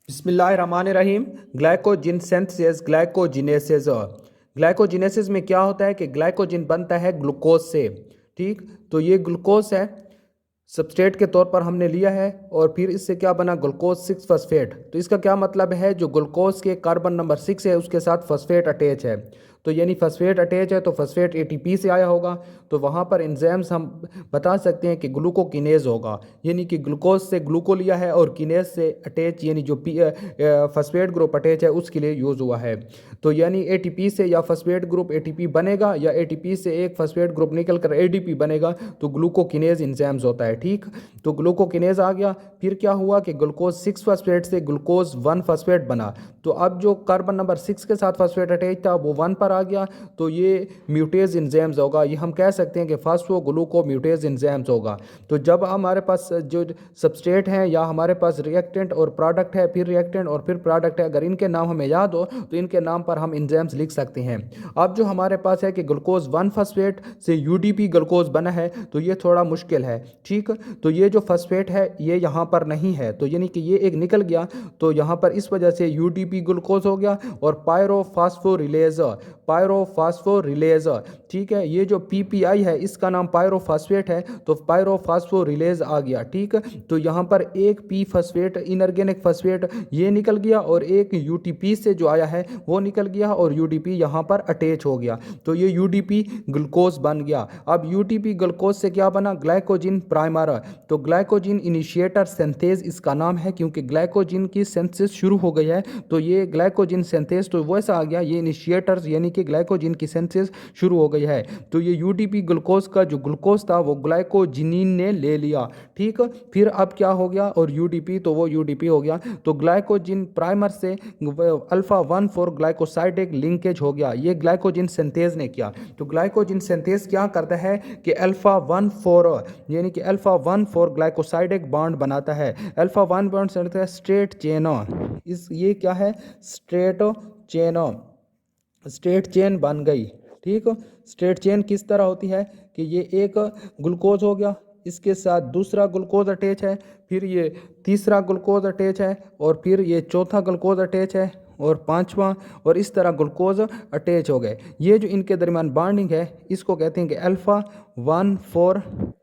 बिस्मिल्लाहिर्रहमानिर्रहीम। Glycogen synthesis, glycogenesis. Glycogenesis में क्या होता है कि ग्लाइकोजिन बनता है ग्लूकोज से। ठीक, तो ये ग्लूकोज है, सबस्ट्रेट के तौर पर हमने लिया है और फिर इससे क्या बना, ग्लूकोज 6 फॉस्फेट। तो इसका क्या मतलब है, जो ग्लूकोज के कार्बन नंबर 6 है उसके साथ फॉस्फेट अटैच है। तो यानी फॉस्फेट अटैच है तो फॉस्फेट एटीपी से आया होगा। तो वहाँ पर एंजाइम्स हम बता सकते हैं कि ग्लूकोकिनेज होगा, यानी कि ग्लूकोज से ग्लूको लिया है और किनेज से अटैच, यानी जो फॉस्फेट ग्रुप अटैच है उसके लिए यूज़ हुआ है। तो यानी एटीपी से या फॉस्फेट ग्रुप एटीपी बनेगा या एटीपी से एक फॉस्फेट ग्रुप निकल कर एडीपी बनेगा, तो ग्लूकोकिनेज एंजाइम्स होता है। ठीक, तो ग्लूकोकिनेज आ गया। फिर क्या हुआ कि ग्लूकोज 6 फॉस्फेट से ग्लूकोज 1 फॉस्फेट बना। तो अब जो कार्बन नंबर 6 के साथ फॉस्फेट अटैच था वो 1 पर आ गया, तो ये म्यूटेज एंजाइम्स होगा। ये हम कह सकते हैं कि फॉस्फोग्लूको म्यूटेज एंजाइम्स होगा। तो जब हमारे पास जो सबस्ट्रेट हैं या हमारे पास रिएक्टेंट और प्रोडक्ट है, फिर रिएक्टेंट और फिर प्रोडक्ट है, अगर इनके नाम हमें याद हो तो इनके नाम पर हम एंजाइम्स लिख सकते हैं। अब जो हमारे पास है कि ग्लूकोज 1 फॉस्फेट से यूडीपी ग्लूकोज बना है, तो ये थोड़ा मुश्किल है। ठीक, तो ये जो फॉस्फेट है ये यहाँ पर नहीं है, तो यानी कि ये एक निकल गया, तो यहाँ पर इस वजह से यूडीपी ग्लूकोज हो गया। और पायरोफॉस्फोरिलेज, ठीक है, ये जो पीपीआई है इसका नाम पायरोफॉस्फेट है, तो पायरोफॉस्फोरिलेज आ गया। ठीक, तो यहाँ पर एक पी फॉस्फेट इनऑर्गेनिक फॉस्फेट ये निकल गया और एक यूटीपी से जो आया है वो निकल गया और यूडीपी यहाँ पर अटैच हो गया, तो ये यूडीपी ग्लूकोज बन गया। अब यूटीपी ग्लूकोज से क्या बना, ग्लाइकोजिन प्राइमर। तो ग्लाइकोजिन इनिशिएटर सिंथेज इसका नाम है, क्योंकि ग्लाइकोजिन की सिंथेसिस शुरू हो गई है, तो ये ग्लाइकोजिन सिंथेज तो वैसा आ गया, ये इनिशिएटर्स यानी कि ग्लाइकोजिन की सिंथेसिस शुरू हो गई है। तो ये यूडीपी ग्लूकोज का जो ग्लूकोज था वो ग्लाइकोजिनिन ने ले लिया। ठीक, फिर अब क्या हो गया, और यूडीपी तो वो यूडीपी हो गया, तो ग्लाइकोजिन प्राइमर से अल्फा 1,4 ग्लाइकोसाइडिक लिंकेज हो गया, ये ग्लाइकोजिन सिंथेज ने किया। तो ग्लाइकोजिन सिंथेज क्या करता है कि अल्फा 1,4 यानी कि अल्फा 1,4 ग्लाइकोसाइडिक बॉन्ड बनाता है। अल्फा 1 बॉन्ड से स्ट्रेट चेन, इस ये क्या है, चेन स्ट्रेट चेन बन गई। ठीक, स्ट्रेट चेन किस तरह होती है कि ये एक ग्लूकोज हो गया, इसके साथ दूसरा ग्लूकोज अटैच है, फिर ये तीसरा ग्लूकोज अटैच है, और फिर ये चौथा ग्लूकोज अटैच है, और पांचवा, और इस तरह ग्लूकोज अटैच हो गए। ये जो इनके दरमियान बॉन्डिंग है इसको कहते हैं कि अल्फा 1,4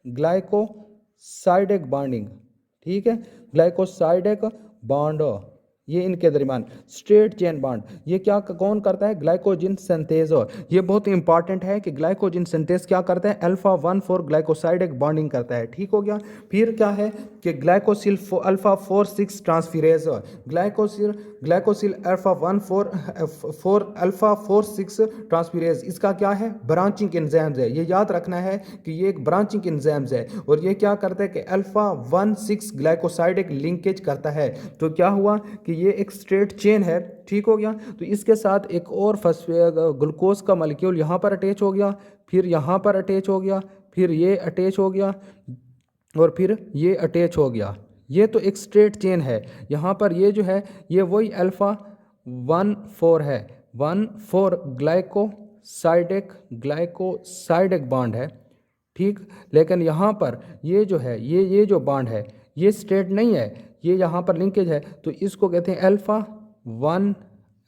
ग्लाइकोसाइडिक बॉन्डिंग। ठीक है, ग्लाइकोसाइडिक बॉन्ड, ये इनके दरमियान स्ट्रेट चेन बॉन्ड। ये क्या कौन करता है, ग्लाइकोजिन सिंथेज। ये बहुत इंपॉर्टेंट है कि ग्लाइकोजिन सिंथेज क्या करता है, अल्फा 1,4 ग्लाइकोसाइडिक बॉन्डिंग करता है। ठीक हो गया। फिर क्या है कि glycosyl alpha 4,6 transferase, glycosyl alpha 1,4 alpha 4,6 transferase, इसका क्या है, ब्रांचिंग एंजाइम्स है। ये याद रखना है कि ये एक ब्रांचिंग एंजाइम्स है, और ये क्या करता है कि अल्फा 1,6 ग्लाइकोसाइडिक लिंकेज करता है। तो क्या हुआ कि ये एक स्ट्रेट चेन है। ठीक हो गया। तो इसके साथ एक और ग्लूकोज का मॉलिक्यूल यहाँ पर अटैच हो गया, फिर यहाँ पर अटैच हो गया, फिर ये अटैच हो गया, और फिर ये अटैच हो गया। ये तो एक स्ट्रेट चेन है। यहाँ पर ये जो है ये वही अल्फा 1,4 है, 1,4 ग्लाइकोसाइडिक बॉन्ड है। ठीक, लेकिन यहाँ पर ये जो है ये जो बॉन्ड है ये स्ट्रेट नहीं है, ये यहाँ पर लिंकेज है, तो इसको कहते हैं अल्फा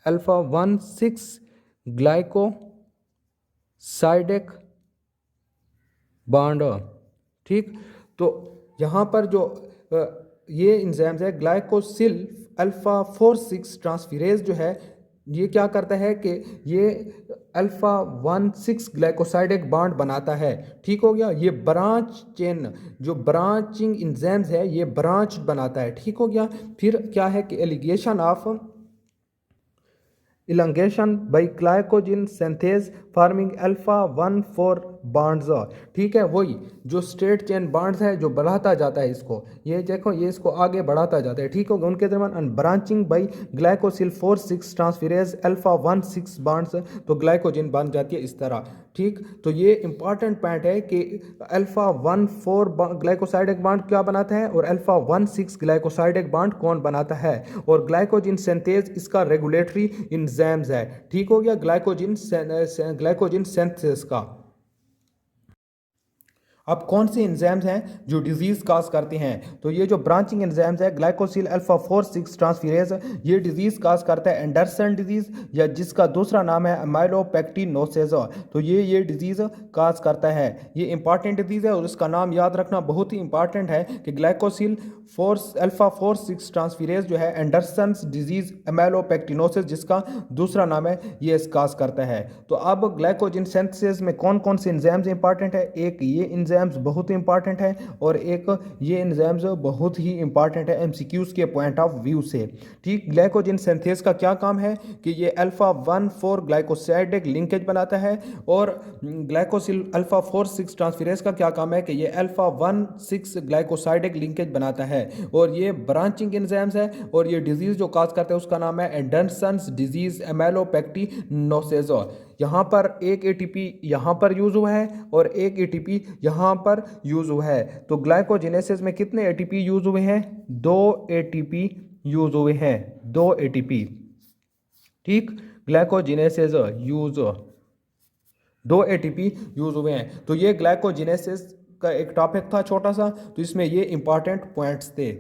1,6 ग्लाइकोसाइडिक बॉन्ड। ठीक, तो यहाँ पर जो ये इंजाइम्स है ग्लाइकोसिल अल्फा 4,6 ट्रांसफिरेज जो है, ये क्या करता है कि ये अल्फा 1,6 ग्लाइकोसाइडिक बॉन्ड बनाता है। ठीक हो गया। ये ब्रांच चेन, जो ब्रांचिंग इंजाइम्स है ये ब्रांच बनाता है। ठीक हो गया। फिर क्या है कि elongation by glycogen synthase forming alpha 1,4 bonds. ठीक है, वही जो स्ट्रेट चेन बॉन्ड्स है जो बढ़ाता जाता है इसको, ये देखो ये इसको आगे बढ़ाता जाता है। ठीक होगा। उनके दरमियान branching by glycosyl 4,6 transferase alpha 1,6 bonds, तो ग्लाइकोजिन बन जाती है इस तरह। ठीक, तो ये इंपॉर्टेंट पॉइंट है कि अल्फा 1,4 ग्लाइकोसाइडिक बॉन्ड क्या बनाता है और अल्फा 1,6 ग्लाइकोसाइडिक बॉन्ड कौन बनाता है, और ग्लाइकोजिन सिंथेज इसका रेगुलेटरी इंजाइम्स है। ठीक हो गया, ग्लाइकोजिन सिंथेसिस का। अब कौन से एंजाइम्स हैं जो डिजीज काज करते हैं? तो ये जो ब्रांचिंग एंजाइम्स है ग्लाइकोसिल अल्फा 4 6 ट्रांसफेरेज, ये डिजीज काज करता है एंडरसन डिजीज, या जिसका दूसरा नाम है माइलोपेक्टिनोसिस। तो ये डिजीज काज करता है। ये इंपॉर्टेंट डिजीज है और इसका नाम याद रखना बहुत ही इंपॉर्टेंट है कि ग्लाइकोसिल 4 अल्फा 4 6 ट्रांसफेरेज जो है एंडरसन डिजीज एमाइलोपेक्टिनोसिस जिसका दूसरा नाम है, ये काज करता है। तो अब ग्लाइकोजन सिंथेसिस में कौन कौन से एंजाइम्स इंपॉर्टेंट है? एक ये एंजाइम्स बहुत इंपॉर्टेंट है और एक ये एंजाइम्स बहुत ही इंपॉर्टेंट है एमसीक्यूज के पॉइंट ऑफ व्यू से। ठीक, ग्लाइकोजन सिंथेस का क्या काम है कि ये अल्फा 1 4 ग्लाइकोसाइडिक लिंकेज बनाता है, और ग्लाइकोसिल अल्फा 4 6 ट्रांसफेरेज का क्या काम है कि ये अल्फा 1 6 ग्लाइकोसाइडिक लिंकेज बनाता है, और ये ब्रांचिंग एंजाइम्स है, और ये डिजीज जो काज करता है उसका नाम है एंडरसन्स डिजीज एमाइलोपेक्टिनोसिस। यहाँ पर एक एटीपी यहाँ पर यूज हुआ है और एक एटीपी यहाँ पर यूज हुआ है। तो ग्लाइकोजेनेसिस में कितने एटीपी यूज हुए हैं? 2 एटीपी यूज हुए हैं, 2 एटीपी। ठीक, ग्लाइकोजेनेसिस यूज 2 एटीपी यूज हुए हैं। तो ये ग्लाइकोजेनेसिस का एक टॉपिक था छोटा सा, तो इसमें ये इंपॉर्टेंट पॉइंट्स थे।